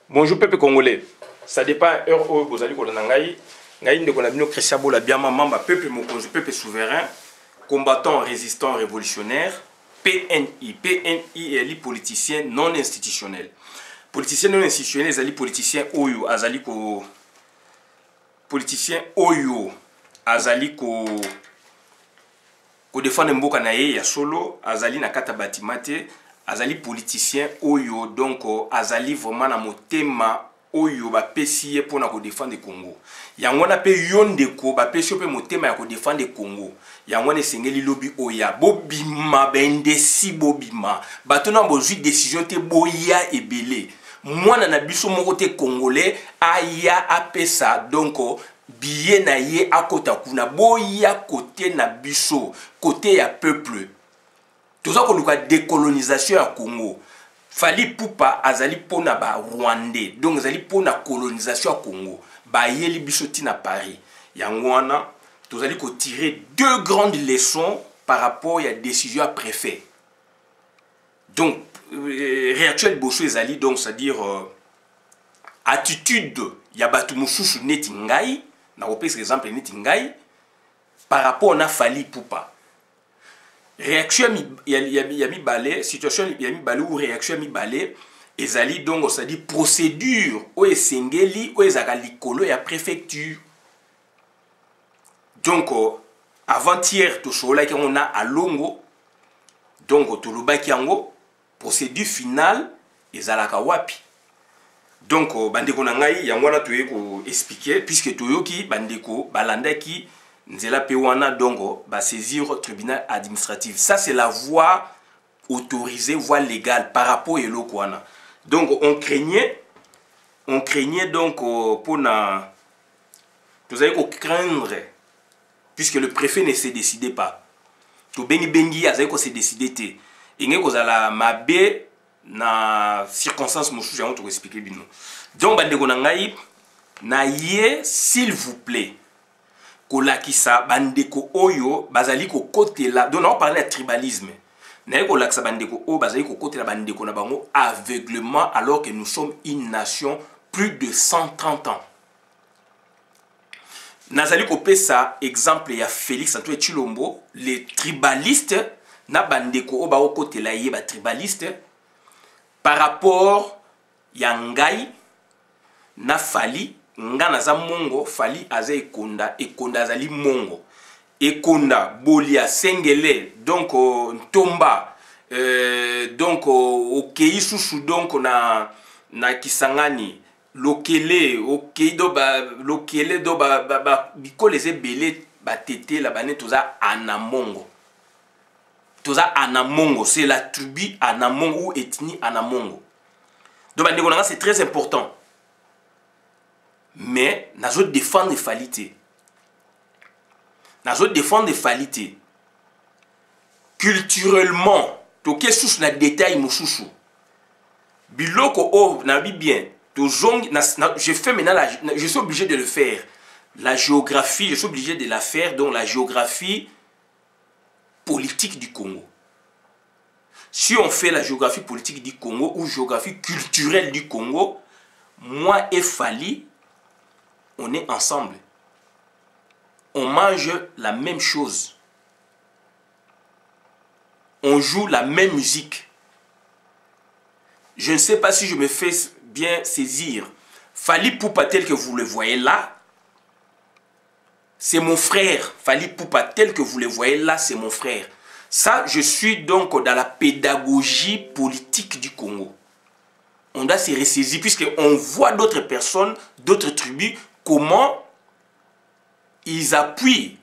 Bonjour peuple congolais. Ça dépend heure où vous allez Ngai ndeko na bino Christian Bola Biama mamba peuple mokonzi peuple souverain, combattant résistant révolutionnaire, PNI. PNI est les politicien non institutionnel. Politicien non institutionnel ezali politicien oyo azali ko politicien oyo azali ko défendre mboka na ye ya solo, azali na kata batimate, azali politicien oyo donc azali vraiment na motema oyo ba pesi pour na ko défendre Congo. Yango na pe yondeko ba pesi pe motema ya ko défendre Congo. Yango ne sengeli lobby oya bobima bendesi bobima. Batona bozui décision te boya ebele. Mwana na biso moko te congolais aya apesa donc billet na ye akota kuna boya côté na biso côté ya peuple. Tout ça qu'on a décolonisation à Congo. Fali Poupa azali pona ba Rwandais. Donc azali pona colonisation à Congo. Ba yeli bisoti na Paris. Yangwana, tout allez tirer deux grandes leçons par rapport à la décision à préfet. Donc réaction de Bosso ezali donc c'est-à-dire attitude ya batu mususu neti ngai na repese exemple neti ngai par rapport na Fali Poupa. Réaction mi balé, situation mi balé ou réaction mi balé, ezali donc ça dit procédure ou esengeli ou ezaka likolo ya préfecture. Donc avant-hier to sola ki on a à Longo, donc to lobaki yango procédure finale ezalaka wapi. Donc bandeko na ngai yango na toye ko expliquer puisque toyoki bandeko balandaki nzela pe wana dongo ba saisir au tribunal administratif. Ça c'est la voie autorisée, voie légale par rapport à l'okwana. Donc on craignait donc pour na vous avez qu'on craindre puisque le préfet ne s'est décidé pas. To bengi azai ko s'est décidé te. Inge ko zala mabe na circonstance mosusu ya on to expliquer bino. Donc bandeko na ngai na ye s'il vous plaît kolakisa bandeko oyo bazali ko côté là donc on parle de tribalisme na kolakisa bandeko oyo bazali ko côté là bandeko na bango aveuglement alors que nous sommes une nation plus de 130 ans. Nazali ko pesa exemple ya Félix Antoine Tshilombo, les tribalistes na bandeko oyo ba côté là ye ba tribaliste par rapport ya ngai na Fali ngana za mongo Fali aza ekonda azali mongo ekonda bolia sengele donc ntomba donc okei susu donc na kisangani lokele okei do ba bikole ebele ba tete la bane toza anamongo c'est la tribu anamongo ou ethnie anamongo. Donc c'est très important. Mais nous devons défendre les falités. Nous devons défendre les falités. Culturellement, toke sous na détail mususu. Biloko o na bi bien. Je fais maintenant je suis obligé de le faire. La géographie, je suis obligé de la faire donc la géographie politique du Congo. Si on fait la géographie politique du Congo ou géographie culturelle du Congo, moi et Fali on est ensemble. On mange la même chose. On joue la même musique. Je ne sais pas si je me fais bien saisir. Fali Poupa tel que vous le voyez là, c'est mon frère. Fali Poupa tel que vous le voyez là, c'est mon frère. Ça, je suis donc dans la pédagogie politique du Congo. On doit se ressaisir puisqu'on voit d'autres personnes, d'autres tribus, comment ils appuient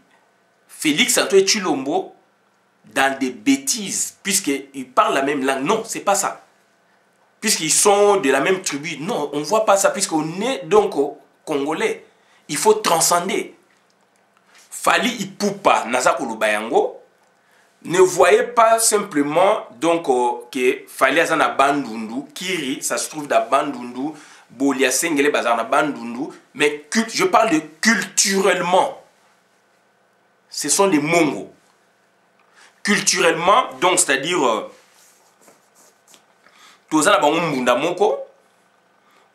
Félix Antoine Tshilombo dans des bêtises, puisqu'ils parlent la même langue. Non, c'est pas ça. Puisqu'ils sont de la même tribu. Non, on ne voit pas ça, puisqu'on est donc congolais. Il faut transcender. Fali Poupa Nazako Lubayango ne voyez pas simplement donc que Fali Azana Bandundu, Kiri, ça se trouve dans Bandundu, Bolia Sengele Bazana Bandundu, mais je parle de culturellement. Ce sont des Mongos. Culturellement, donc c'est-à-dire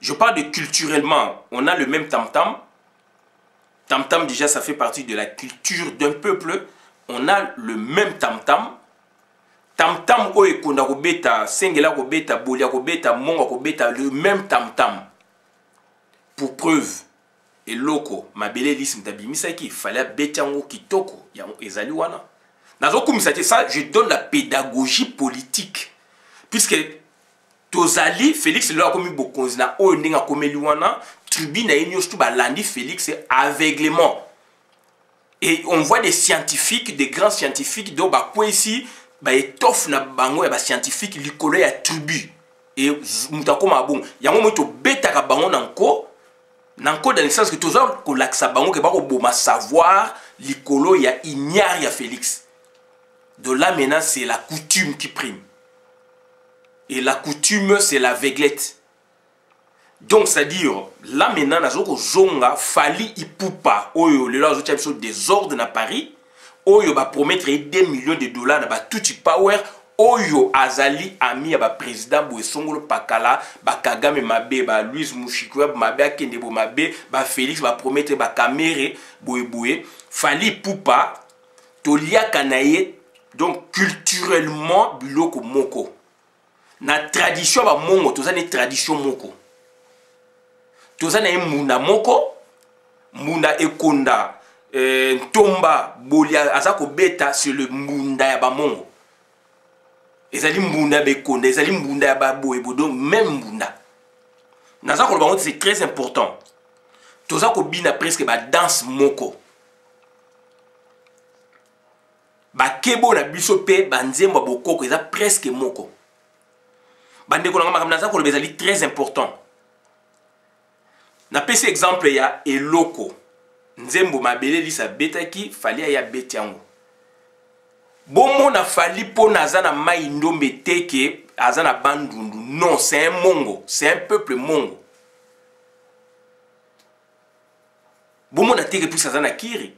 Je parle de culturellement. On a le même tam-tam. Tam-tam, déjà, ça fait partie de la culture d'un peuple. On a le même tam-tam. Tam-tam, oye konda kobeta, sengela kobeta, bolia kobeta, monga kobeta, le même tam-tam. Pour preuve, et loko, mabele lisi mtabimisa ki, fallait betango kitoko, yango ezali wana. Nazo kumisate ça, je donne la pédagogie politique. Puisque tozali, Félix le a commis bokonzi na oyo ndenga komeli wana, tribune na yenyo stu balandi Félix aveuglement. Et on voit des scientifiques, des grands scientifiques, donc bah quoi ici, bah étoffe na bango ya ba scientifique likolo ya tribu. Et mutako mabon, yango moto beta ka bango nanko dans le sens que tous ko laksa bango ke ba ko boma savoir likolo ya ignare ya Félix. De là maintenant c'est la coutume qui prime. Et la coutume c'est l'aveuglette. Donc c'est-à-dire là maintenant nazoko zonga fali ipupa oyo le lazo tchabiso désordre na Paris oyo ba promettre 2 millions de dollars na ba tuti power oyo azali ami ya ba président Boesongolo Pakala ba Kagame mabe ba Louise Mushikwa mabe akende bo mabe ba Félix ba promettre ba caméré boye fali ipupa tolia kanaye. Donc culturellement biloko moko na tradition ba mongo tozane tradition moko tozana munda moko munda ekonda tomba bolia azako beta sur le munda ya ba mongo ezali munda bekonda ezali munda ya ba boyebo donc même munda nazako bango c'est très important tozako bina presque ba danse moko ba kebo na biso pe banzemba bokoko eza presque moko bandeko na makambo nazako ezali très important. Na pesi exemple ya eloko nzembo mabele lisa betaki fali ya betiango bomo na fali po nazana mai ndombe teke azana bandundu non c'est un mongo c'est un peuple mongo bomo na teke puisque azana kiri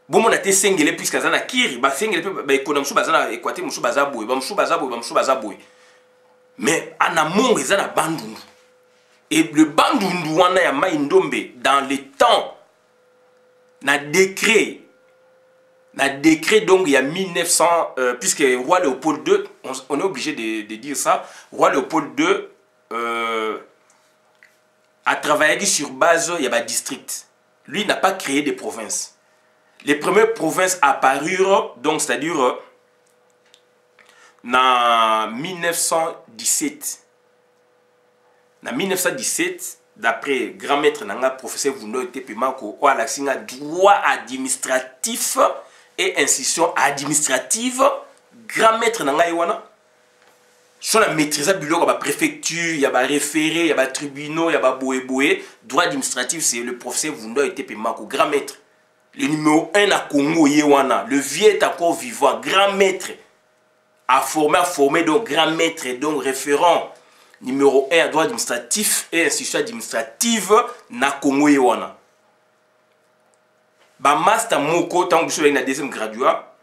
bomo na te sengele puisque azana kiri ba sengele pe ba ekonomsu bazana ekwate musu bazaboy ba musu bazaboy mais ana mongo ezana bandundu. Et le bandundu wana ya mai ndombe dans les temps na décret donc il y a 1900 puisque roi Léopold II on est obligé de dire ça, roi Léopold II a travaillé sur base il y a un district. Lui n'a pas créé des provinces. Les premières provinces apparurent donc c'est-à-dire en 1917. En 1917, d'après grand maître Nanga, professeur Vundo Tepemako, ou à la droit administratif et institution administrative, grand maître Nanga Iwana, sur la maîtrise du bureau, il y a préfecture, il y a référé, il y a tribunaux, il y a boé. Droit administratif, c'est le professeur Vundo Tepemako, grand maître. Le numéro 1 à Congo Yewana, le vieux est encore vivant, grand maître, a formé donc grand maître, donc référent. Numéro 1 droit administratif et institution administrative na Congo Yewana. Ba master moko tant que na deuxième graduat,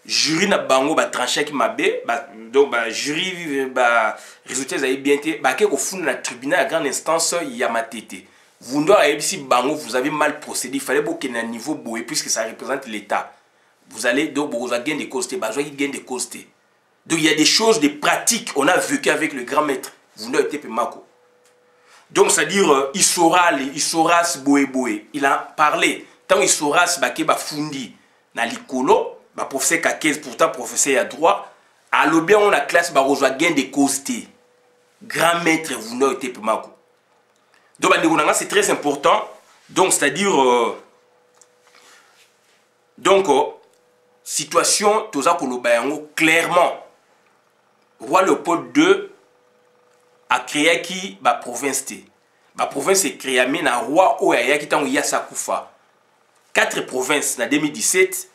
jury na bango ba tranché ki mabe, donc ba jury ba résultats za bien té, ba ke ko funda na tribunal à grande instance ya matete. Vous doit si bango vous avez mal procédé, il fallait beaucoup un niveau boé puisque ça représente l'état. Vous allez donc vous avez gain de costé, ba joie qui gain de costé. Donc il y a des choses, des pratiques, on a vécu avec le grand maître. Donc c'est-à-dire Isoras boé. Il a parlé. Tant Isoras bakeba fundi na likolo, ba professeur Kakez pourtant professeur à droit, à l'obé on a classe ba rejoa gain de costé. Grand maître vous n'avez été pemako. Donc c'est très important. Donc c'est-à-dire situation toza kolobayango clairement. Roi Léopold II a créé qui ba province té. Ba province est créée mais na roi oya qui tango ya sakufa. 4 provinces na 2017,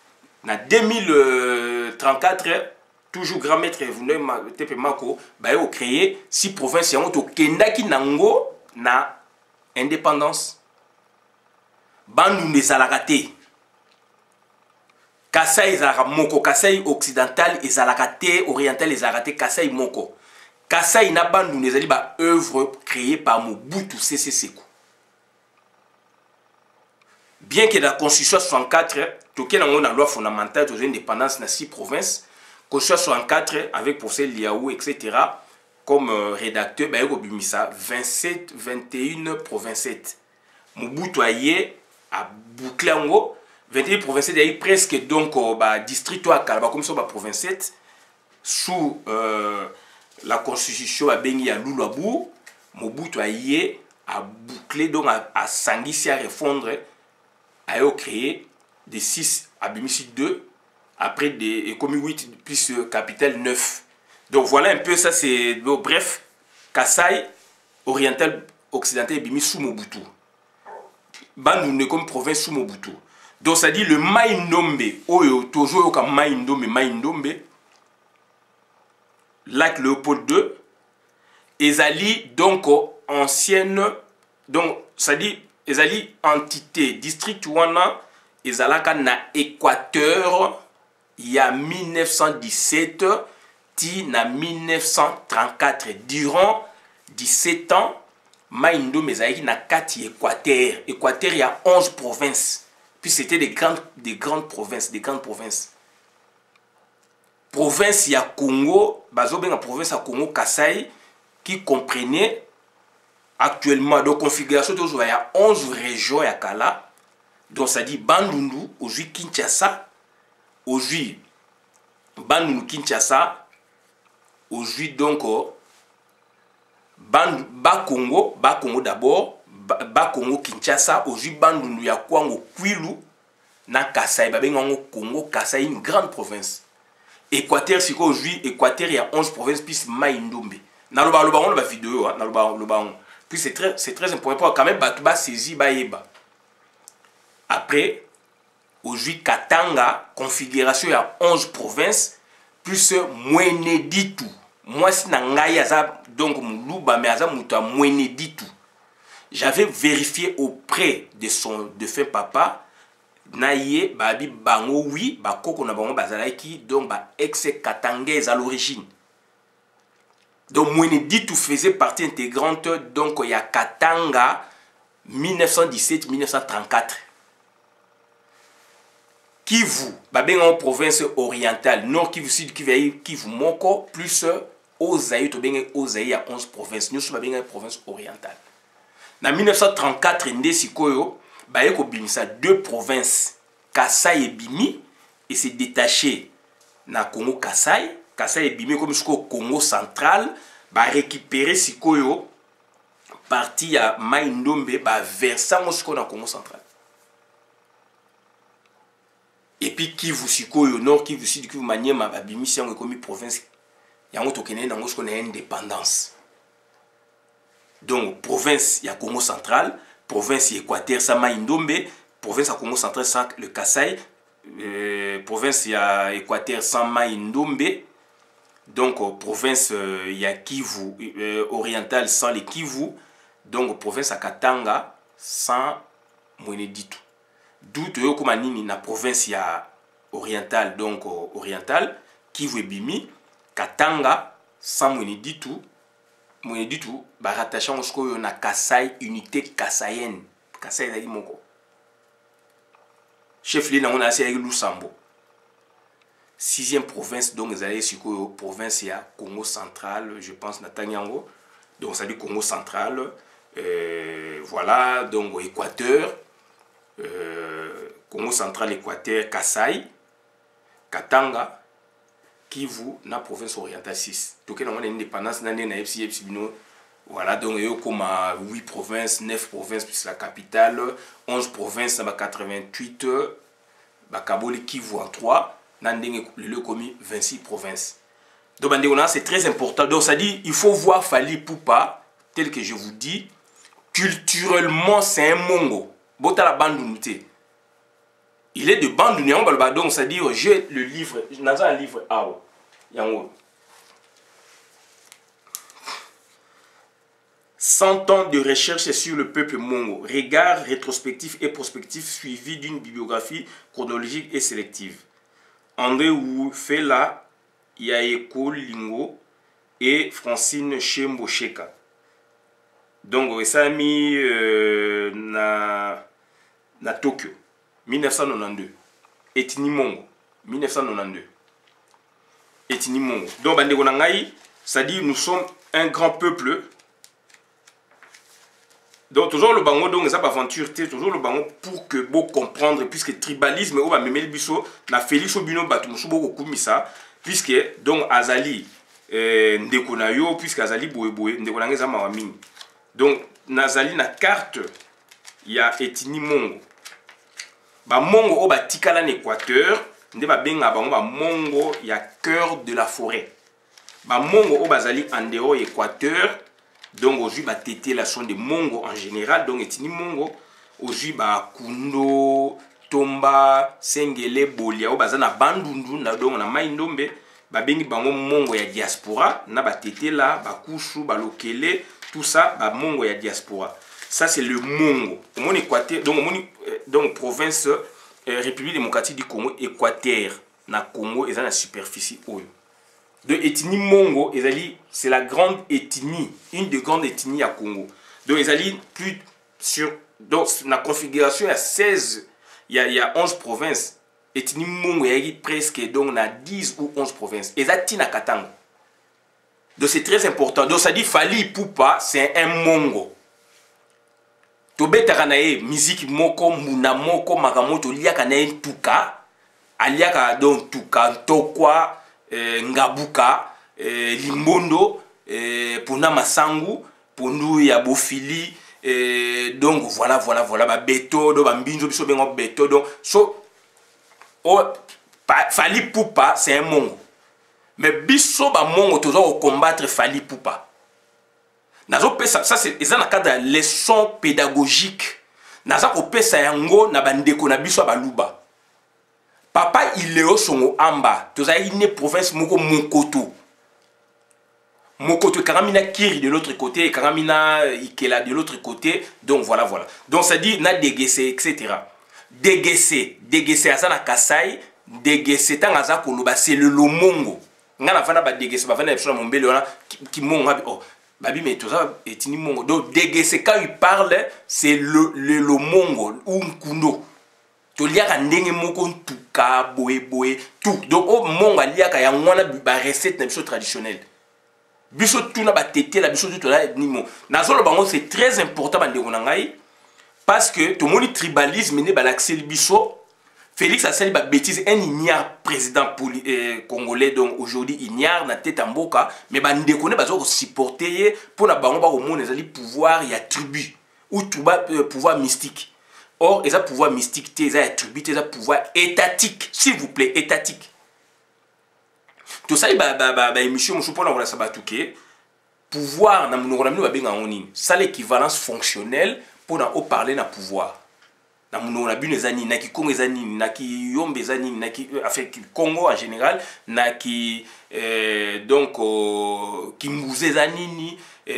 na 2034 toujours grand maître Vundo Tepemako ba yo créé 6 provinces yango to kendaki nango na indépendance. Bandundu ezalaka te. Kasai ezalaka moko, Kasai occidental ezalaka te, oriental ezalaka te, Kasai moko. Kasai na Bandundu ezali ba œuvre créée par Mobutu Sese Seko. Bien que la Constitution 64, toke nango na loi fondamentale de l'indépendance na 6 provinces, Constitution 64 avec procès Liaou, etc. comme rédacteur, bah, il 27, 21 provinces. Mobutu aye a bouclé en gros 21 provinces, il y a presque donc district à Kalaba comme ça province sous la constitution à Bengi à Lulabou. Mobutu aye a bouclé donc à Sangisi à refondre, a créé des 6 à Bimisi 2 après des comme 8 plus capitale 9. Donc voilà un peu ça, c'est bref, Kasai oriental occidental et Bimi sous Mobutu. Bandundu comme province sous Mobutu. Donc ça dit le Mai-Ndombe, oyo toujours comme Mai-Ndombe, lac Léopold II, ezali donc ancienne, donc ça dit ezali entité district wana ezalaka na Équateur il y a 1917 ti na 1934 durant 17 ans. Mai-Ndombe ezalaki na kati Équateur. Équateur il y a 11 provinces. Puis c'était des grandes provinces, Province il y a Congo, bazobenga province à Congo Kasai qui comprenait actuellement de configuration toujours il y a 11 régions à Kala. Donc ça dit Bandundu, aujourd'hui Kinshasa, aujourd'hui Bandundu Kinshasa, aujourd'hui donc Bas-Congo d'abord, Bas-Congo Kinshasa, aujourd'hui Bandundu ya Kwango Kwilu, na Kasai, babengango Congo Kasai, une grande province. Équateur, c'est quoi aujourd'hui? Équateur, il y a 11 provinces, puis Mai-Ndombe. Dans le baron, on a vidéo, dans le baron. Puis c'est très important, quand même, Batuba saisi, Baeba. Après, aujourd'hui, Katanga, configuration, il y a 11 provinces, plus Mweneditu. Moi, si Nangaï, donc Moulouba, mais Aza Mouta Mweneditu. J'avais vérifié auprès de son défunt papa, Naye, Babi Bango, oui, Bakoko Nabango Bazalaiki, donc ex-Katangaise à l'origine. Donc Mweneditu faisait partie intégrante, donc il y a Katanga 1917-1934. Kivu, Babenga en province orientale, Nord Kivu, Sud Kivu, Kivu Moko, plus Ozaï, Tobenga Ozaï à 11 provinces. Nous sommes Babenga province orientale. En 1934, Ndesikoyo, Bayeko Bimisa 2 provinces, Kasai et Bimi, et s'est détaché na Congo Kasai. Kasai et Bimi comme jusqu'au Congo central, ba récupérer Sikoyo, parti à Mai-Ndombe, ba versant jusqu'au Congo central. Et puis Kivu Sikoyo, Nord Kivu, Sud Kivu, Maniema, ba Bimi, c'est comme province, yango tokene nango jusqu'au indépendance. Donc province, il y a Congo central, province Équateur, ça Mai-Ndombe, province à Congo central, ça le Kasai, province il y a Équateur, ça Mai-Ndombe, donc province il y a Kivu oriental sans les Kivu, donc province à Katanga sans Mweneditu. D'où tu comme nini na province il y a oriental, donc oriental, Kivu et Bimi, Katanga sans Mweneditu. Mweneditu ba rattaché au na Kasai, unité kasaïenne. Kasai ezali moko. Chef lieu on a assez avec Lusambo. 6e province donc ezali sikoyo province ya Congo central, je pense Natanyango. Donc ça dit Congo central. Voilà donc Équateur, Congo central, Équateur, Kasai, Katanga, Kivu na province orientale 6. Donc on a une indépendance dans les Epsibino. Voilà donc il y a comme 8 provinces, 9 provinces plus la capitale, 11 provinces dans 88, Bakaboli Kivu en 3, Nandeng le commis 26 provinces. Donc c'est très important. Donc ça dit il faut voir Fally Ipupa tel que je vous dis, culturellement c'est un mongo. Bota la Bandundu. Il est de Bandundu, donc c'est-à-dire j'ai le livre, dans un livre Yango. 100 ans de recherche sur le peuple mongo, regard rétrospectif et prospectif suivi d'une bibliographie chronologique et sélective. André Wu Fela Yaeko Lingo, et Francine Chembo Cheka. Donc ça a mis na Tokyo 1992. Etini Mongo 1992. Etini Mongo. Donc bande konangai, ça dit nous sommes un grand peuple. Donc toujours le bango donc ça pas aventure toujours le bango pour que vous comprendre puisque tribalisme ou ba memeli biso na Félix Obino batu musubo ko kumisa puisque donc azali ndeko na yo puisque azali boye ndeko na ngeza mawa mingi. Donc nazali na carte ya Etini Mongo. Ba Mongo o ba tikala na Équateur, nde ba benga bango ba Mongo ya cœur de la forêt. Ba Mongo o bazali en dehors Équateur. Donc aujourd'hui ba tété la son de Mongo en général donc Etini Mongo aujourd'hui ba Kundo Tomba Sengele Bolia o bazana bandundu na donc na Maindombe ba bengi bango Mongo ya diaspora na ba tété là ba Kushu ba Lokele tout ça ba Mongo ya diaspora. Ça c'est le Mongo. Au mon Équateur donc province République démocratique du Congo Équateur na Congo et ça la superficie oyo. De ethnie Mongo, c'est la grande ethnie, une des grandes ethnies à Congo. Donc, plus sur. Donc, la configuration, il y a 16, il y a 11 provinces. Ethnie Mongo, il y a presque donc, on a 10 ou 11 provinces. Et ça, Tina Katango. Donc, c'est très important. Donc, ça dit Fali Poupa, c'est un Mongo. Tobe Taranae, musique Moko, Muna Moko, Magamoto, Liaka Nae Tuka, Aliaka donc Tuka, Tokwa. Ngabuka, Limbondo, Pona Masangu, Pondu ya Bofili, donc voilà, ba Beto, do Bambinzo, biso bengo Beto, donc so, Fali Poupa, c'est un Mongo. Mais biso ba Mongo, toujours combattre Fali Poupa. Nazo pesa, ça c'est, ils ont un cadre de leçon pédagogique. Nazo pesa yango, na bandeko na biso baluba. Papa il est au songo amba. Tu as une province moko Mokoto. Mokoto Karamina Kiri de l'autre côté et Karamina Ikela de l'autre côté. Donc voilà. Donc ça dit na Degese etc. Degese asana Kasai, Degese tangaza koloba c'est le Lomongo. Ngana fana ba Degese ba fana epsona mombele wana ki monga oh babi mais tout ça Etini Mongo. Donc Degese quand il parle c'est le Lomongo ou Nkundo. To liaka ndenge moko tuka boye tout donc au monga liaka ya ngwana ba recette na biso traditionnelle biso tuna ba tété la biso tout là nimo nazolo bango c'est très important ba ndeko na ngai parce que to moni tribalisme ne ba l'accès biso Félix asali ba bêtise un ignare président congolais donc aujourd'hui ignare na tête en mboka mais ba ndeko ne bazo supporter pour na bango ba ko mona ezali pouvoir ya tribu ou tuba pouvoir mystique. Or, ils ont pouvoir mystique, ils ont attribut, ils ont pouvoir étatique, s'il vous plaît, étatique. Tout ça, émission, je pense pouvoir, ça l'équivalence fonctionnelle pour parler de pouvoir. Congo en général, donc, qui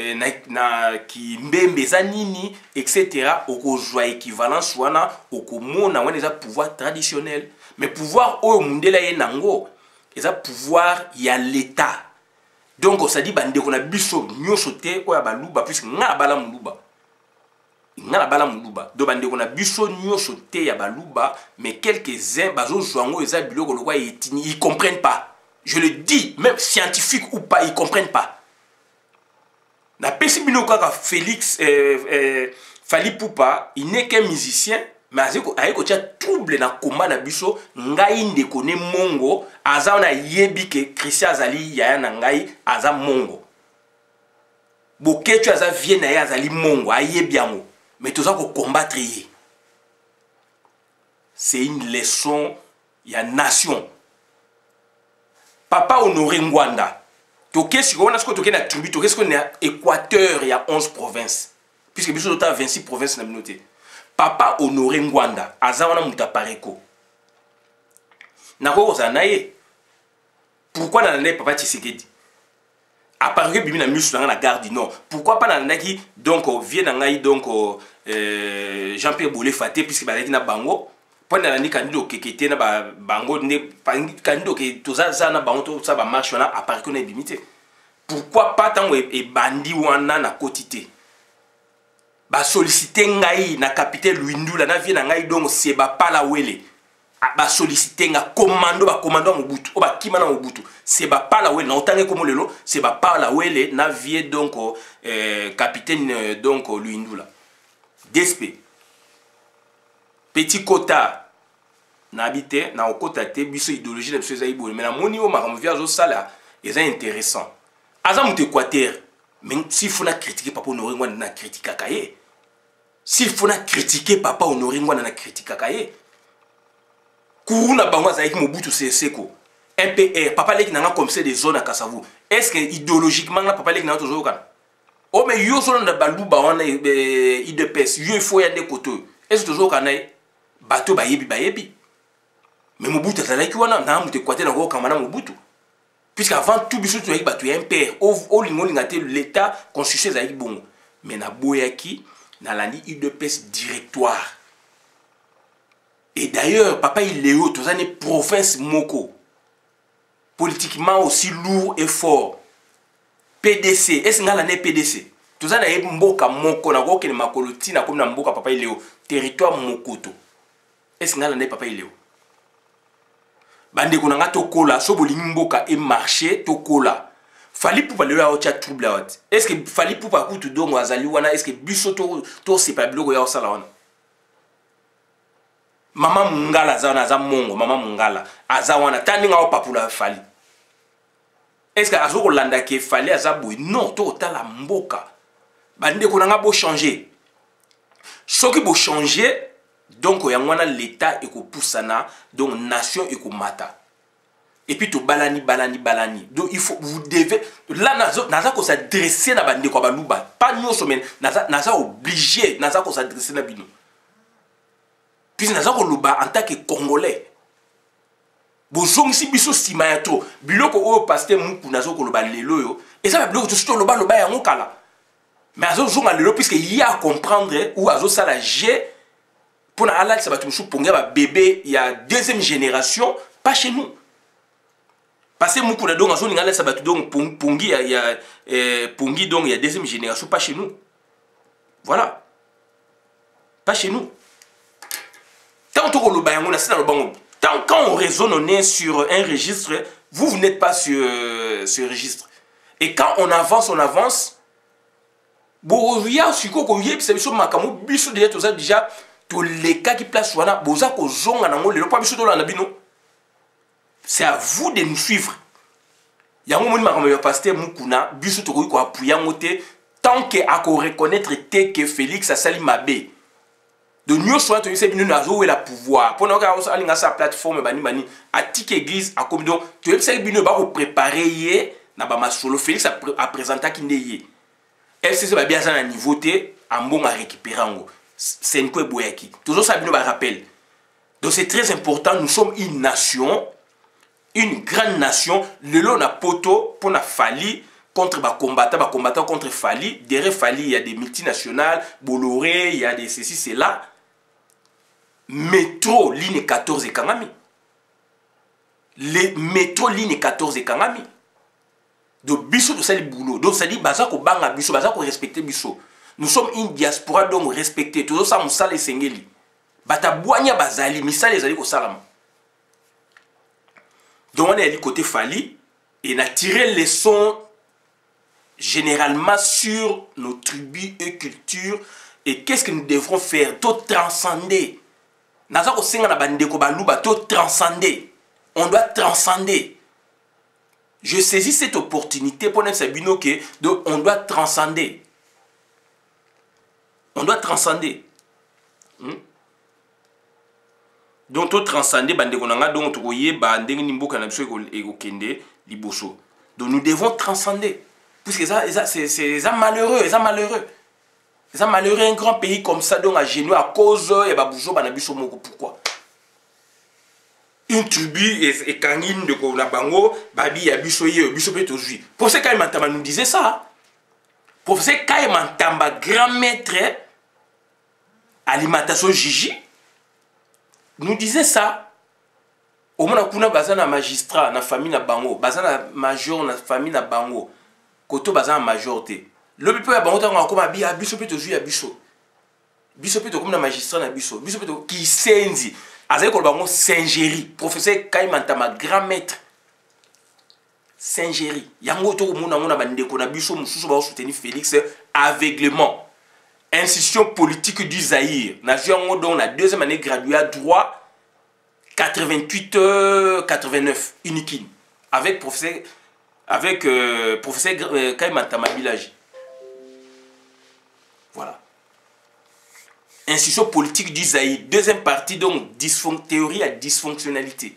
na ki mbembe za nini etc. okozwa équivalence wana okomona wana eza pouvoir traditionnel mais pouvoir oyo mundela ye nango eza pouvoir ya l'état donc ça dit bande ko na biso nyoso te oya baluba puisque nga bala muluba do bande ko na biso nyoso te ya baluba mais quelques-uns bazo zwango eza biloko lokwa etini ils comprennent pas je le dis même scientifique ou pas ils comprennent pas. Na pesi bino kaka Félix Fali Poupa, il n'est qu'un musicien, mais ayeko tia trouble na komba na biso ngai ndeko ne Mongo, aza na yebi ke Christian azali yaya na ngai aza Mongo. Boketu aza vie na ye azali Mongo, ayebi yango, mais toza ko combattre ye. C'est une leçon ya nation. Papa Honoré Ngwanda. Toké si on a ce que toké na tribu, toké ce qu'on est Équateur, il y a 11 provinces. Puisque biso tota 26 provinces na minoté. Papa Honoré Ngwanda, azawana mutapareko. Nako zanaye. Pourquoi n'a papa Tshisekedi? À part que bibi na musu na gare du Nord. Pourquoi pas na ki donc vient na ngai donc Jean-Pierre Boulé Faté puisque balaki na bango. Pendant l'année candidat kekete na bango ne candidat ke toza za na bango to ça ba marche na à part que na limité. pourquoi pas tant et bandi wana na quotité ba solliciter ngai na capitaine Luindula na vie na ngai donc c'est ba pala wele ba solliciter nga commando Mobutu o ba kima na Mobutu c'est ba pala wele na otange comme lelo c'est ba pala wele na vie donc capitaine donc Luindula DSP petit quota na habité na okota te biso idéologie na biso za ibole mais na moni o makambo via zo sala eza intéressant aza mutu Équateur mais s'il faut na critiquer papa Honoré Ngwanda na critiquer kaye s'il faut na critiquer papa Honoré Ngwanda na critiquer kaye kuruna bango za Mobutu seko MPR papa leki nanga comme c'est des zones à Kasavu est-ce que idéologiquement na papa leki na toujours kan o mais yo solo na baluba wana IDPS yo il faut ya de côté est-ce toujours kan bato bayebi mais Mobutu azalaki wana na mutu Équateur na ko kamana Mobutu. Puisqu'avant tout, biso tu as battu un père, au l'État constitué avec bon. Mais na boyaki, na landi UDPS directoire. Et d'ailleurs, papa il est haut, tous années province moko. Politiquement aussi lourd et fort. PDC, est-ce que l'année PDC? Tous années mboka moko, na goke ni makoloti, na comme na mboka papa il est haut. Territoire mokoto. Est-ce que l'année papa il est haut? Bande konanga tokola so bolingi mboka et marché tokola fali pour parler à autre trouble là est-ce que fali pour pas kutu dongo azali wana est-ce que biso to c'est pas bloko ya osala wana mama mungala za wana za mongo mama mungala aza wana tandinga o papula fali est-ce que azoko landa ke fali azaboy non to tala mboka bande konanga bo changer soki bo changer. Donc, il y a l'État et poussana, donc nation et mata. Et puis, tu balani. Donc, il faut, vous devez, là, naza ko s'adresser na bande ko baluba. Pas nous sommes, naza obligé, naza ko s'adresser na bino. Puis, naza ko luba en tant que Congolais. Bozong si biso sima ya to, biloko o pasteur muku naza ko luba lelo yo. Et ça, biloko to luba ya ngokala. Mais azo zonga lelo, puisqu'il y a à comprendre, ou azo ça la G. Pour la ça va tout pour un bébé il y a deuxième génération pas chez nous parce que beaucoup de donc en ça va tout donc pongi il y a pongi donc il y a deuxième génération pas chez nous voilà pas chez nous tant quand on raisonne on est sur un registre vous n'êtes pas sur ce registre et quand on avance bon il y a ce qu'on y a c'est sur makamu biso déjà tous les cas qui placent wana boza ko zonga nango lelo pa biso to landa bino c'est à vous de nous suivre yango moni makambo ya pasteur mukuna biso to ko appuyer ngote tant que à ko reconnaître te que Félix asali mabe de nous soit to yese bino nazo la pouvoir pour na ka alinga sa plateforme bani atike église a comme donc to yese bino ba ko préparer na ba masolo Félix a présenter ki ndeye FCC ba bien ça na niveau te ambonga récupérer ngo. C'est une boyaki. Toujours ça nous rappelle. Donc c'est très important. Nous sommes une nation, une grande nation. Le lot na poto pour na Fali contre ba combattant contre Fali. Derrière Fali il y a des multinationales, Bolloré, il y a des ceci cela. Métro ligne 14 et Kangami. Les métro ligne 14 et Kangami. Donc biso de ça les boulot. Donc ça dit bazako banga biso, bazako respecter biso. Nous sommes une diaspora donc respectée. Tout ça, nous sommes les sengeli. Bata boanya bazali, misali les ali ko salama. Donc on est du côté Fali et on a tiré les leçons généralement sur nos tribus et cultures et qu'est-ce que nous devrons faire? Tout transcender. Naza ko senga na bandeko baluba tout transcender. On doit transcender. Je saisis cette opportunité pour dire Sabino que on doit transcender. On doit transcender. Donc, tout transcender, donc, donc, nous devons transcender. Puisque c'est malheureux, c'est malheureux. C'est malheureux, un grand pays comme ça, donc, à genoux, à cause, et pourquoi? Une tribu, et Kangin de Konabango, Babi, Yabisoye, Bisope, Tozui. Professeur Kaimantama nous disait ça. Professeur Kaimantama, grand maître, alimentation Gigi, nous disait ça. Au moins, on a un magistrat, na famille na bango, bazana major na famille na bango. koto baza majorité le peut ya bango tango akoma bi abiso pe to ya biso biso pe to comme na magistrat na biso biso pe to ki senzi azali ko bango Saint-Géry professeur Kaimantama grand maître Saint-Géry yango to mona mona bandeko na biso mususu ba soutenir Félix aveuglement institution politique du Zaïre na yango donc la deuxième année graduée à droit 88-89 unikin avec professeur Kaimantama Village. Voilà. Institution politique du Zaïre. Deuxième partie, donc, théorie à dysfonctionnalité.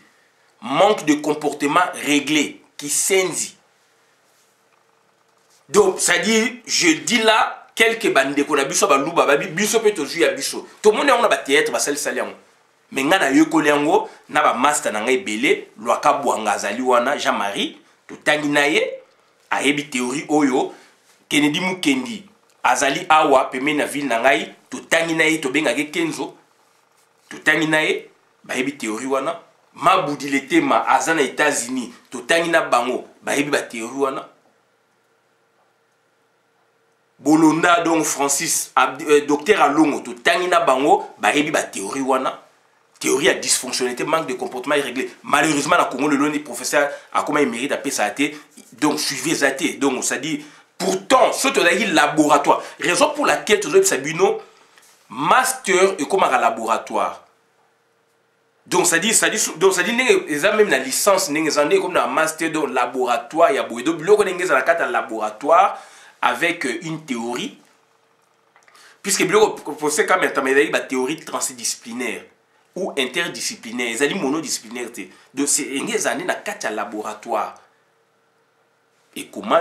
Manque de comportement réglé, qui scindit. Donc, ça dit, je dis là, quelques bandes qu'on a biso, balouba, biso peut jouer à biso. Tout le monde a un théâtre, basel salian. Mais nga na yoko liango, na ba master na ngai belé, loaka buanga zali wana, Jean-Marie, to tangi na ye, ayebi théorie oyo, Kennedy Mukendi. Azali awa peme na ville na ngai to tangi na ye to benga ke Kenzo to tangi na ye ba yebi théorie wana mabudi letema azana États-Unis to tangi na bango ba yebi ba théorie wana Bolonda donc Francis docteur Alongo to tangi na bango ba yebi ba théorie wana théorie à dysfonctionnalité manque de comportement irréglé malheureusement na Congo le long des professeurs a comment il mérite à PSAT donc suivez ZAT donc ça dit. Pourtant, ce laboratoire. Raison pour laquelle tu as Sabino, master et comme un laboratoire. Donc ça dit, ils ont même la licence, ils ont comme un master dans le laboratoire. Il y a beaucoup de laboratoire avec une théorie. Puisque le professeur quand même une théorie transdisciplinaire ou interdisciplinaire. Ils ont monodisciplinaire. Donc c'est une année dans le laboratoire. Et comment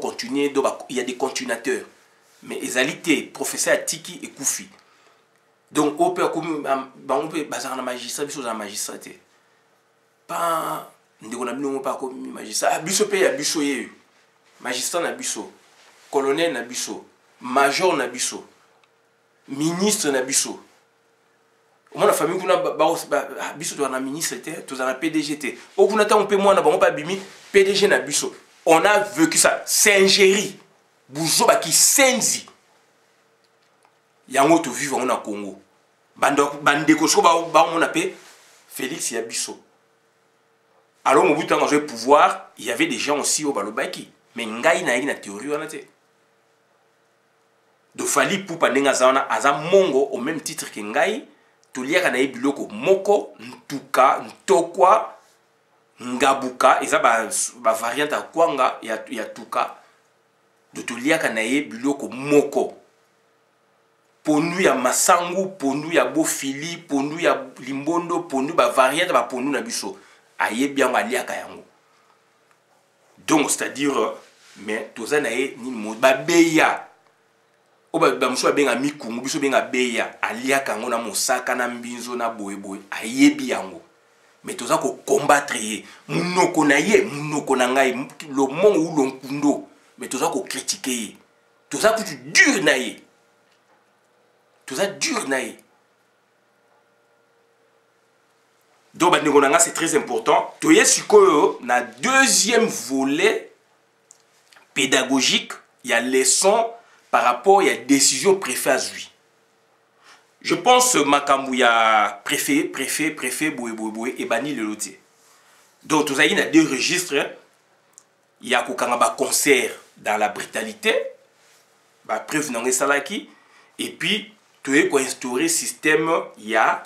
continuer, il y a des continuateurs. Mais les alités, professeur Tiki et Koufi. Donc, on peut baser en magistrat, biso en magistrat. Pas, on pas comme magistrat. Biso paye à biso yé. Magistrat na biso, colonel na biso, major na biso, ministre na biso. Moi la famille kuna biso to na ministre to na PDG. Au kuna ta on peut moi na bango pas bimi PDG na biso. On a vécu ça Saint-Géry. Bouzo ba ki senzi. Yango to vivre en Congo. Bande ko so ba on appelle Félix ya biso. Alors au bout de temps quand pouvoir, il y avait des gens aussi au balobaki. Mais ngai na théorie wana te. Do fali pour pandenga zawana aza mongo au même titre que ngai. Toliaka na biloko moko ntuka ntokwa ngabuka eza ba variante kwanga ya tuka de toliaka na biloko moko pondu ya masangu pondu ya bofili pondu ya limbondo pondu ba variante ba pondu na biso ayebi yango aliaka yango donc c'est-à-dire mais toza na ni mo babeya oba mso benga mikungu biso benga beya aliaka ngo na mosaka na mbinzo na boyeboy ayebi yango mais toza ko combattre ye munoko na ye munoko na ngai lo mongo ou lo nkundo mais toza ko critiquer ye toza ko dur na ye toza dur na ye donc bandeko na nga c'est très important toye sikoyo na deuxième volet pédagogique il y a leçon par rapport à la décision préfet à lui. Je pense que Makambu ya préfet, boué, et bani le lotier. Donc, il y a deux registres. Il y a un concert dans la brutalité, preuve dans les salaki, et puis, tu as instauré un système, il y a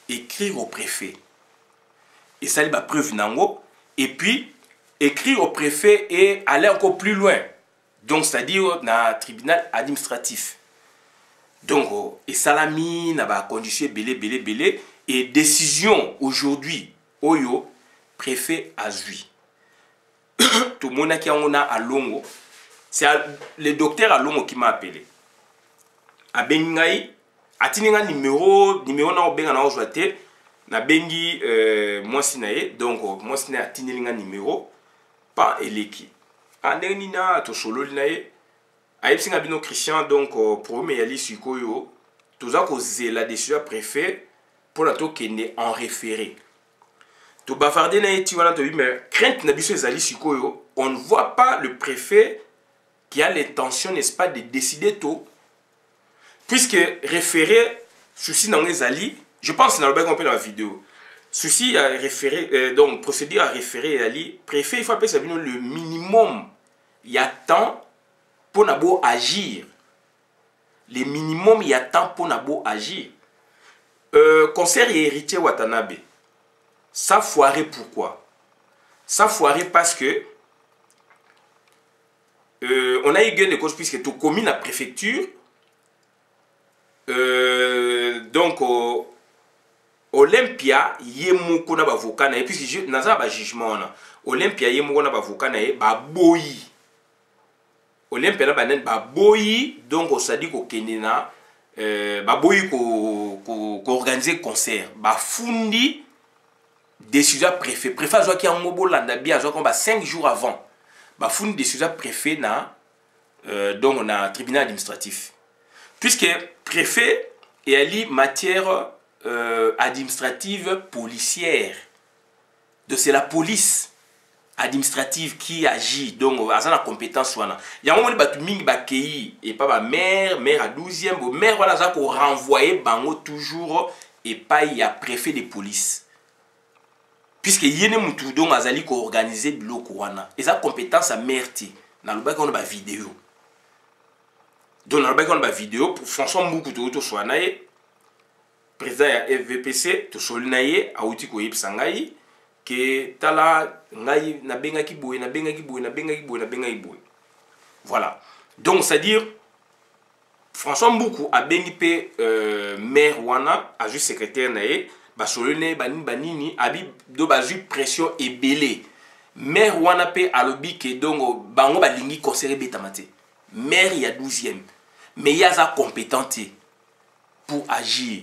écrire au préfet. Et ça, il y a preuve nango, et puis, écrire au préfet et aller encore plus loin. Donc, c'est-à-dire dans le tribunal administratif. Donc, et salami, n'a pas condition belé. Et décision aujourd'hui, Oyo, préfet Azui. Tout le monde qui a à Longo, c'est le docteur à Longo qui m'a appelé. A Bengaï, a tinga numéro na obenga na ozwate, na bengi moi sinaye, donc moi sinaye a tinga numéro, pas eleki. Nina to solo linaye ayepsinga bino Christian donc premier yali sikoyo toza ko la décision préfet pour la to kende en référé To bavarder na eti wana to mais crainte na biso ezali sikoyo, on ne voit pas le préfet qui a l'intention, n'est-ce pas, de décider tout. Puisque référé, souci dans les ali, je pense dans le bac on peut dans la vidéo. Souci à référer, donc procédure à référer ali, préfet il faut appeler ça le minimum. Il y a temps pour nabo agir. Le minimum il y a temps pour nabo agir. Concert et héritier Watanabe. Ça foiré pourquoi? Ça foiré parce que on a eu gain de cause puisque tout commis la préfecture. Donc Olympia yemo kona ba vokana et puisque je naza ba jugement na Olympia yemo kona ba vokana e ba boyi Olympia na banen ba boyi donc ça dit ko kenena ba boyi ko organiser concert ba fundi décision préfet zo ki en mobolanda bien zo ko ba 5 jours avant ba fundi décision préfet na donc na tribunal administratif puisque préfet et ali matière administrative policière. Donc c'est la police administrative qui agit. Donc à la compétence. Il y a un moment où il y et pas ma mère à 12e. Mère voilà ça pour renvoyer bango toujours et pas il y a préfet de police. Puisque il y a un moment où azali ko organiser biloko wana. Et sa compétence à merti. Dans le bac on a ba vidéo. Donc dans le bac on a ba vidéo pour François Mboukou to soit naé. Président ya FVPC to solinaye auti ko yipsangai ke tala ngai na benga ki boye na benga ki boye na benga ki boye na benga ki boye. Voilà. Donc c'est à dire François Mboukou a bengi pe maire wana a juste secrétaire naé ba solene banini abi do bazu pression ebelé. Maire wana pe alobi ke donc bango balingi conseiller betamate. Maire ya 12e. Mais il y a sa compétence pour agir.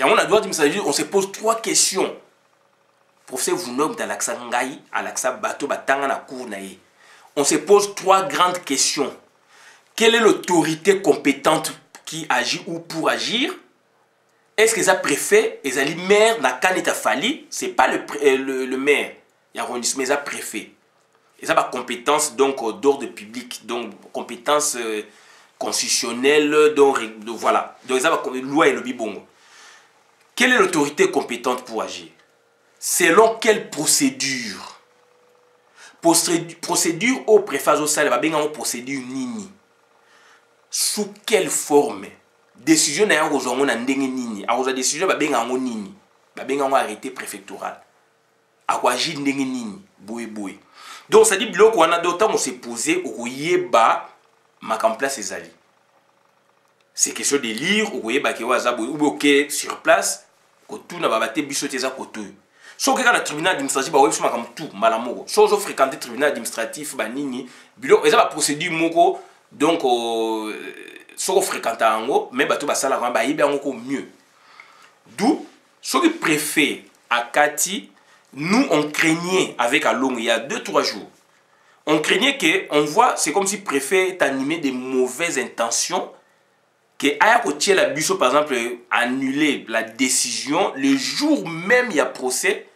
On se pose 3 questions. Professeur vous nomme dans l'accent ngai, à l'accent bateau, batanga na cour nae. On se pose 3 grandes questions. Quelle est l'autorité compétente qui agit ou pour agir? Est-ce que ça préfet et ça maire na kanita fali? C'est pas le maire. Il y a arrondissement ça préfet. Et ça pas compétence donc d'ordre public, donc compétence constitutionnelle, donc voilà. Donc ça va loi et le bibongo. Quelle est l'autorité compétente pour agir? Selon quelle procédure? Procédure au préface au salaire, va procédure nini? Sous quelle forme? Décision n'a pas besoin de nini. A besoin décision va bien en nini. Va bien en arrêté préfectoral. A quoi agir nini? Boué boué. Donc ça dit bloc on a d'autant on s'est posé au yeba ma en place ces alliés. C'est question de lire au yeba qui wa zabou ou ok sur place. Tout n'a pas battu bisoté ça côté. Sauf que quand le tribunal administratif va ouvrir comme tout malamoko. Sauf que fréquenter le tribunal administratif banini bilo et ça va procédure moko donc sauf fréquenter ango mais bateau ba sala ba yeba encore mieux. D'où ce qui préfet à Kati nous on craignait avec Along il y a 2-3 jours. On craignait que on voit c'est comme si le préfet est animé de mauvaises intentions. Que Ayakotier la Busso, par exemple, annuler la décision le jour même il y a procès,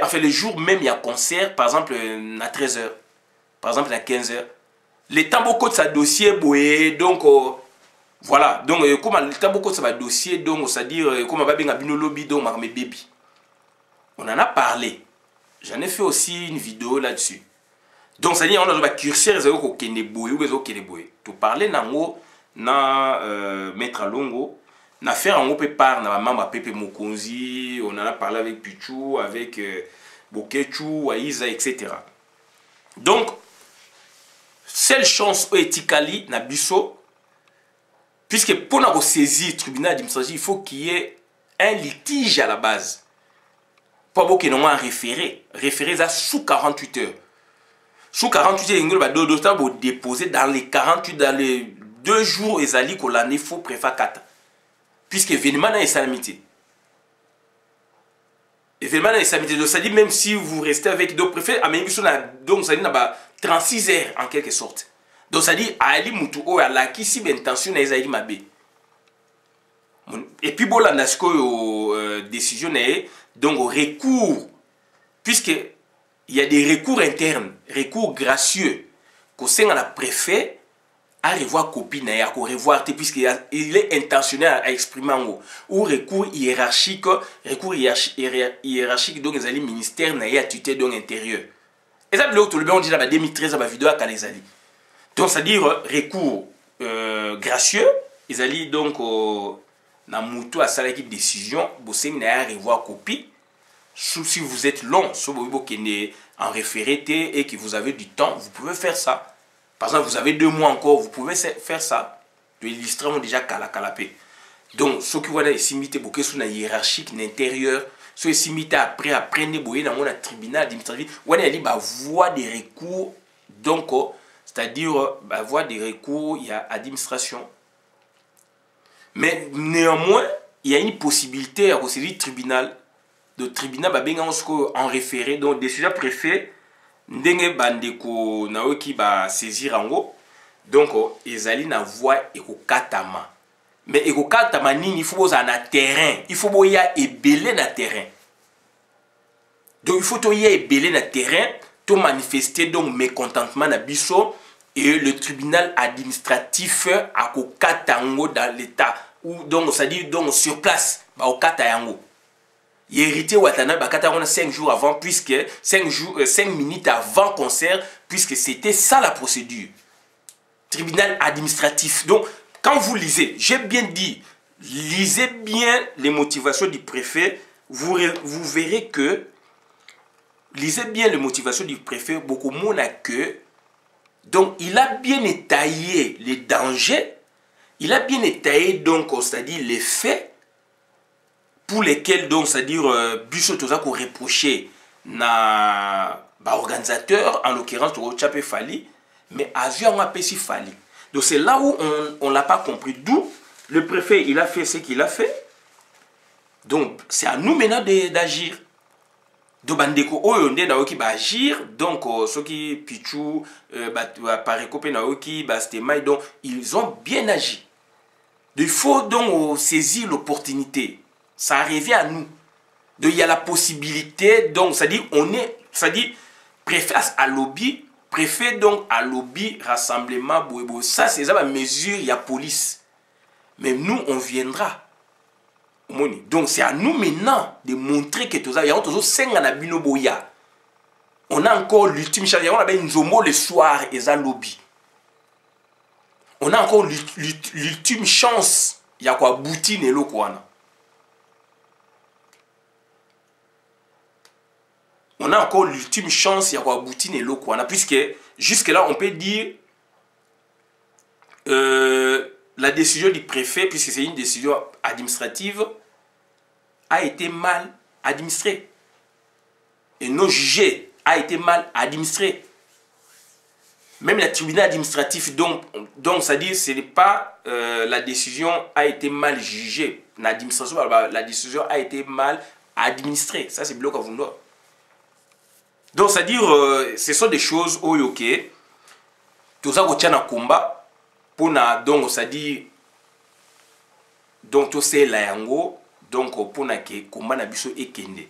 enfin le jour même il y a concert, par exemple à 13h, par exemple à 15h. Le temps beaucoup de sa dossier, donc voilà, donc comment le temps beaucoup de sa dossier, donc c'est-à-dire comment va bien abino lobby, donc mes bébés. On en a parlé. J'en ai fait aussi une vidéo là-dessus. Donc c'est-à-dire on a un curseur, c'est au Keneboy ou au Keneboy. Tu parlais nango. Na maître Longo na faire un peu par na maman Pepe Mokonzi, on en a parlé avec Pichou, avec Bokechou, Aïza, etc. Donc seule chance éthiquement na biso puisque pour na saisir tribunal administratif il faut qu'il y ait un litige à la base pour avoir qu'il y ait un référé ça sous 48 heures. Sous 48 heures il va dodo déposer dans les 48 dans les 2 jours et ali ko l'année faut préfet 4 puisque événement est salamité. Événement est salamité donc ça dit même si vous restez avec deux préfets donc ça dit na 36 heures en quelque sorte. Donc ça dit ali mutu o ala ki si intention na ezali mabe. Et puis bon la nasko décision est donc recours, puisque il y a des recours internes, recours gracieux, qu'au sein de la préfet, à revoir copie, à revoir, puisqu'il est intentionnel à exprimer en haut, ou recours hiérarchique, donc les alliés ministères n'a à tuter donc intérieur. Et ça, on dit là, 2013, la vidéo à les alliés. Donc, c'est-à-dire recours gracieux, les alliés donc, dans moutou à ça qui décision, vous n'a à revoir copie. Si vous êtes long, si vous êtes en référé et que vous avez du temps, vous pouvez faire ça. Par exemple, vous avez 2 mois encore, vous pouvez faire ça. Les illustrants ont déjà calapé. Donc, ceux qui voient ici, beaucoup sur la hiérarchie, l'intérieur, ceux qui sont après dans le tribunal administratif, on a dit voie des recours, donc, c'est-à-dire voie des recours, il y a administration. Mais néanmoins, il y a une possibilité à procéder tribunal. Le tribunal en référé, donc décision préfet, ndenge bandeko naoki ba saisir ango, donc ezali na voie ekokatama. Mais ekokatama nini, il faut boza na terrain, il faut boya ebele na terrain. Donc il faut toya ebele na terrain, to manifester donc mécontentement na biso et le tribunal administratif a kokatango dans l'état ou donc ça dit donc sur place ba okata yango. Héritier Watana Bakata 5 jours avant, puisque 5 minutes avant concert, puisque c'était ça la procédure. Tribunal administratif. Donc, quand vous lisez, j'ai bien dit, lisez bien les motivations du préfet, vous verrez que, lisez bien les motivations du préfet, beaucoup moins que, donc il a bien étayé les dangers, il a bien étayé donc, c'est-à-dire les faits, pour lesquels, donc, c'est-à-dire, Busso Toza qu'on reprochait na organisateur, en l'occurrence, Tchapé Fali, mais Azia on a pessi Fali. Donc c'est là où on ne l'a pas compris. D'où le préfet, il a fait ce qu'il a fait. Donc c'est à nous maintenant d'agir. Donc bandeko oyonde naoki ba agir, donc ceux qui pichou par copé naoki ba stemai, donc ils ont bien agi. Donc, il faut donc saisir l'opportunité. Ça revient à nous. Donc il y a la possibilité, donc c'est-à-dire on est, c'est-à-dire préfet à lobby, préfet donc à lobby, rassemblement, boebo. Ça c'est ça la mesure, il y a police. Mais nous on viendra. Donc c'est à nous maintenant de montrer que tout ça, il y a toujours 5 ans à Binoboya. On a encore l'ultime chance, on a une zomo le soir et ça lobby. On a encore l'ultime chance, il y a quoi boutine et l'eau quoi. On a encore l'ultime chance, il y a quoi boutine et l'eau quoi. Puisque jusque-là, on peut dire la décision du préfet, puisque c'est une décision administrative, a été mal administrée. Et non jugée a été mal administrée. Même le tribunal administratif, donc ça dit, ce n'est pas la décision a été mal jugée. L'administration, la décision a été mal administrée. Ça, c'est bloc à vous. Donc, c'est-à-dire, ce sont des choses où, ok, tout ça, on tient un combat, pour donc, c'est-à-dire, donc, tout c'est la yango, donc, pour que combat na biso et kende.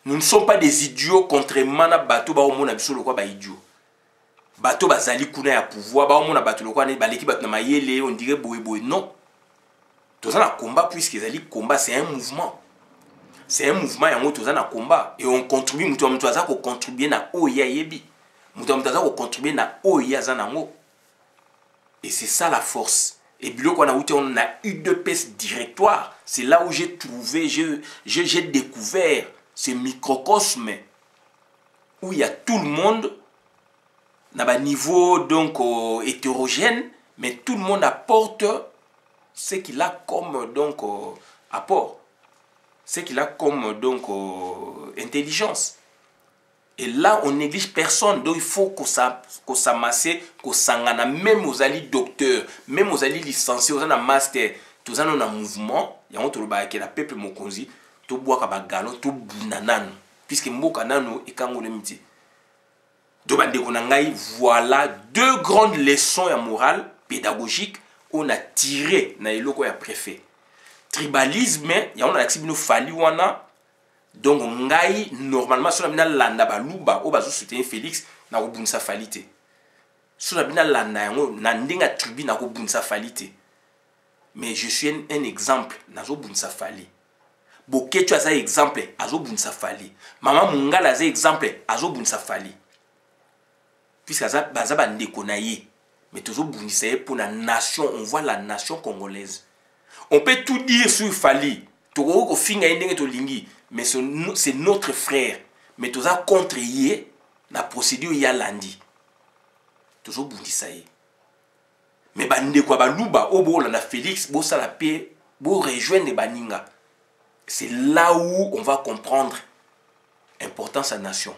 Nous ne sommes pas des idiots, contrairement à bateau, ba omo na biso le quoi ba idiot. Bateau ba zali kuna ya pouvoir, ba omo na bateau le quoi ba l'équipe na mayele, on dirait boé boé. Non. Tout ça, le combat, puisque les combat, c'est un mouvement. C'est un mouvement yango toza na combat et on contribue mutu aza ko contribuer na oya yebi mutu aza ko contribuer na oya zanango et c'est ça la force et biloko na uti on a UDPS directoire, c'est là où j'ai trouvé j'ai découvert ce microcosme où il y a tout le monde na ba niveau donc hétérogène mais tout le monde apporte ce qu'il a comme donc apport. C'est qu'il a comme donc intelligence. Et là, on néglige personne. Donc, il faut qu'on s'amasse, qu'on s'engane, même aux alliés docteurs, même aux alliés licenciés, aux alliés master, tous en un mouvement. Il y a un truc qui est la peuple mokonzi, tout bois kaba galon, tout bunanan, puisque mboka nano et kango le miti. Donc, voilà 2 grandes leçons à morale pédagogique on a tiré na eloko ya préfet. Tribalisme, il y a un accident fali wana. donc ngai normalement so na bina landa baluba o bazo soutenir Félix na ko bunisa falite so na bina landa yango na ndenga tribu na ko bunisa falite mais je suis un exemple nazo bunisa fali Boketu aza exemple azo bunisa fali mama mungala aza exemple azo bunisa fali puisque baza ba ndeko na ye mais tozo bunisa ye pour la nation on voit la nation congolaise on peut tout dire sur Fali toko ko finga ndenge to lingi mais c'est notre frère mais toza contre ye na procédure ya landi tozo bunisa ye mais ba ndeko ba luba obo la Félix bo sala pe bo rejoindre baninga c'est là où on va comprendre l'importance de la nation.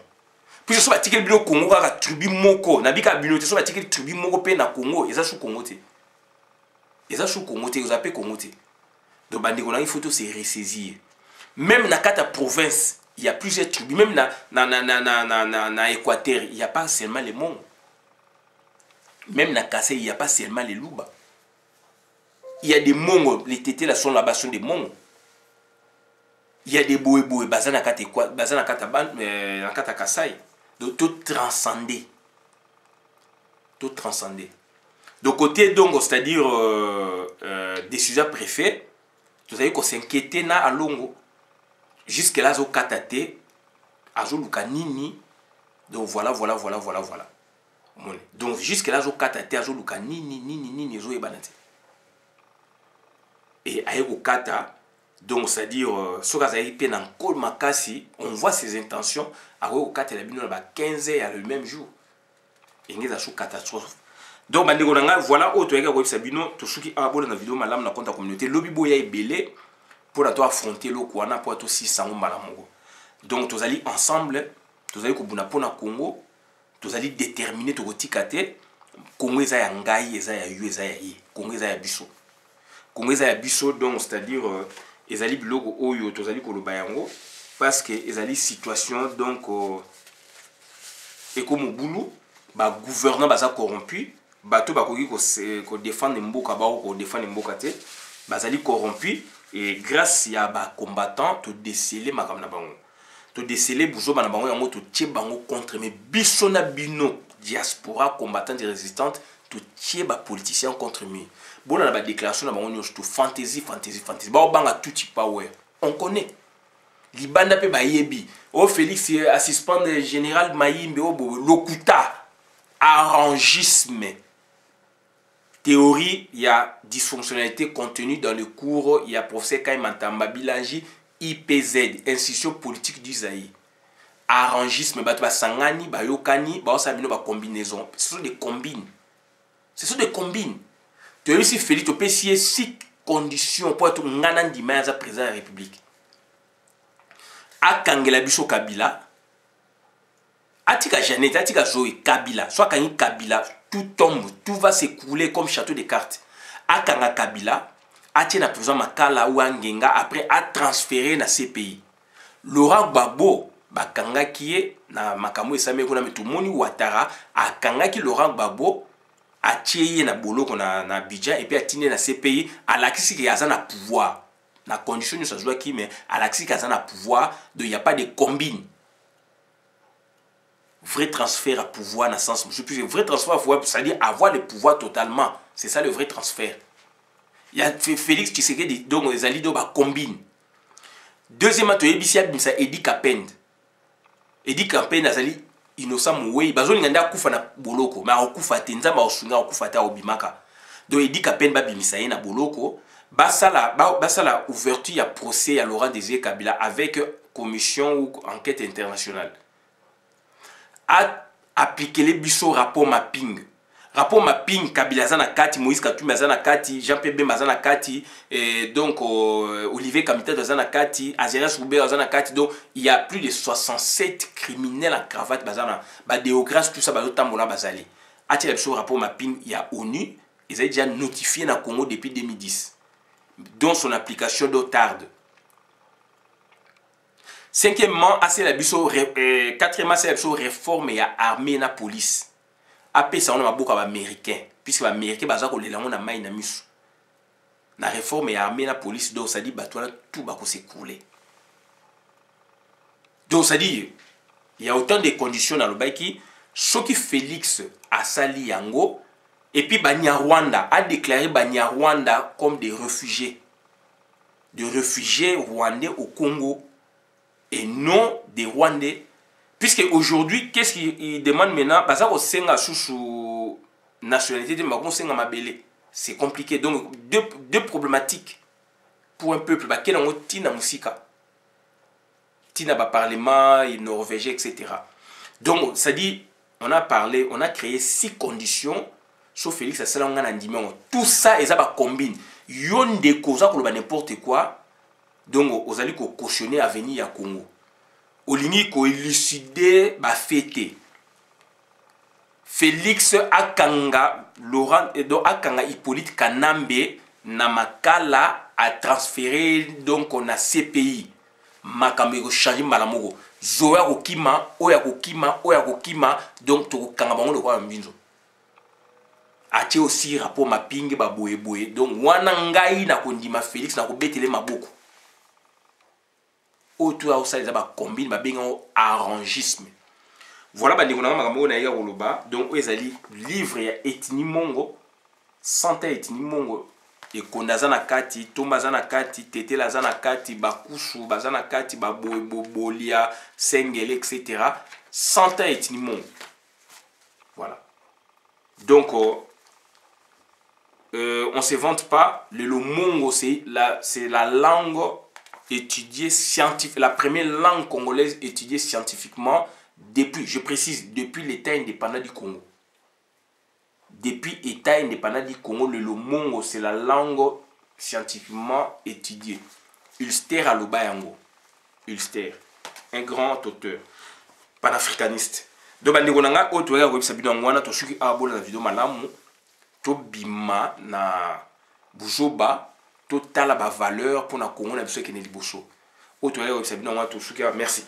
Puis je suis parti que le Congo a tribu moko, nabika binote so parti que tribu moko pe na Congo, eza sous Congo te. Eza sous Congo te, vous appelez Congo te. Donc bandeko na il faut se ressaisir. Même na kata province, il y a plusieurs tribus, même na Équateur, il n'y a pas seulement les Mons. Même na Kassai, il n'y a pas seulement les Luba. Il y a des Mongos, les tétés là sont là-bas sont des Mongos. Il y a des boé bazana kata quoi bazana kata ban na kata Kassai donc tout transcender de côté donc c'est-à-dire décision préfet vous savez qu'on s'inquiétait na alongo jusque là zo katate azo luka nini donc voilà donc jusque là zo katate azo luka nini zo ebanate et ayeko kata. Donc, c'est-à-dire, on voit ses intentions. Au 15 heures le même jour. Et il y a une catastrophe. Donc, voilà, autre Sabino, tout ce qui a la vidéo, madame, dans la communauté, lobby boya est belé pour affronter le Kouana pour être aussi sans malamongo. Donc, tous allez ensemble, tous allez pour na Congo, tous allez déterminer tout retikate. Congo est à Ngai, est à Yu, est à Yi. Congo est à Bisso. Congo est à Bisso, donc, c'est-à-dire. Ezali biloko oyo tozali koloba yango parce que ezali situation donc ekomo bulu ba gouvernant baza corrompu bato bakoki ko défendre mboka ba ko défendre mboka te bazali corrompu et grâce ya ba combattant to déceler makamna bango to déceler buzo bana bango yango to tie bango contre mais biso na bino diaspora combattant de résistante to tie ba politicien contre lui. Bon, on a la déclaration dans mon tout fantasy. Bah, on banga tout type power. On connaît. Libanda pe ba yebi. Oh Félix assistant général Maïmbe oh lokuta arrangisme. Théorie, il y a dysfonctionnalité contenue dans le cours, il y a professeur Kaimantamba Bilangi IPZ, institution politique du Zaïre. Arrangisme ba sangani ba yokani ba osabino ba combinaison. Ce sont des combines. Tu as réussi Félix, tu peux essayer 6 conditions pour être un président de la République. A Kangela Biso Kabila, Atika Janet, Atika Zoé Kabila, soit Kangi Kabila, tout tombe, tout va s'écouler comme château de cartes. A Kanga Kabila, Atina président Makala ou Angenga, après a transféré dans ces pays. Laurent Gbagbo, Bakanga qui est, na Makamou et Samé Kuna Metumoni Ouattara, a Kanga qui Laurent Gbagbo, a tié na boloko na Abidjan et puis a tiné na ces pays à l'axis qui a un pouvoir na condition de ça joue qui mais à l'axis qui a un pouvoir donc il y a pas de combine vrai transfert à pouvoir dans sens je plus vrai transfert à pouvoir c'est-à-dire avoir le pouvoir totalement c'est ça le vrai transfert il y a Félix Tshisekedi donc les alliés ba combine deuxièmement tu ebisia bimsa Edi Kapende azali innocent moué bazoli nganda kufa na boloko ma okufa te nzamba osunga okufa ta obimaka donc Edi Kapende ba bimisa na boloko basala ouverture ya procès à Laurent Désiré Kabila avec commission ou enquête internationale a appliquer les biso rapport mapping Kabila zana kati Moïse Katumbi zana kati Jean-Pierre Bemba zana kati et donc Olivier Kamita zana kati Azénas Roubert zana kati donc il y a plus de 67 criminels en cravate bazana ba déographe tout ça ba tambola bazali a tiré biso rapport mapping il y a ONU ils ont déjà notifié na Congo depuis 2010 dont son application doit tarde. Cinquièmement, quatrièmement, c'est la réforme et armée et la police. Après ça, on a beaucoup d'Américains. Puisque les Américains, ils ont des gens qui ont la réforme et armée et la police, donc ça dit que tout va s'écouler. Donc, c'est-à-dire, il y a autant de conditions dans le bail qui, ce qui Félix a sali yango, et puis Banyarwanda a déclaré Banyarwanda comme des réfugiés rwandais au Congo, et non des Rwandais. Puisque aujourd'hui, qu'est-ce qu'il demande maintenant? Parce que senga sous nationalité de Magon senga mabele. C'est compliqué. Donc, deux problématiques pour un peuple. Quel est le tina musika? Tina ba parlement, norvégien, etc. Donc, ça dit, on a parlé, on a créé 6 conditions. Sauf Félix, ça tout ça, ils ont combine. Yon des causes pour n'importe quoi. Donc, vous allez cautionner à venir à Congo. Olingi ko élucider ba fête. Félix akanga Laurent Edo akanga Hippolyte Kanambe na makala a transféré donc on a CPI makambe ko changer malamugo zoya ko kima oya ko kima donc to kanga bango de kwa mbinzo atie aussi rapport mapinge ba boye donc wana ngai na kondima Félix na ko betele maboko autour ça les ba combine ba benga arrangisme. Voilà bandeko na makambo na ya koloba donc ezali livre ya Ethnie Mongo Santa Ethnie Mongo e kondazana kati tombazana kati tetela zana kati bakusu bazana kati ba bolia sengele etc. Santa Ethnie Mongo. Voilà. Donc on se vante pas, le Mongo c'est la langue étudiée scientifique, la première langue congolaise étudiée scientifiquement depuis, je précise, depuis l'État indépendant du Congo. Depuis l'État indépendant du Congo, le Mongo c'est la langue scientifiquement étudiée. Ulster Alobayango. Ulster, un grand auteur panafricaniste. Donc bandeko nanga o toya ko sabino ngwana to suki abola na video malamu to bima na buzoba to tala ba valeur pour na Congo na biso ke ne liboso. O toya ko sabino ngwana to suki merci.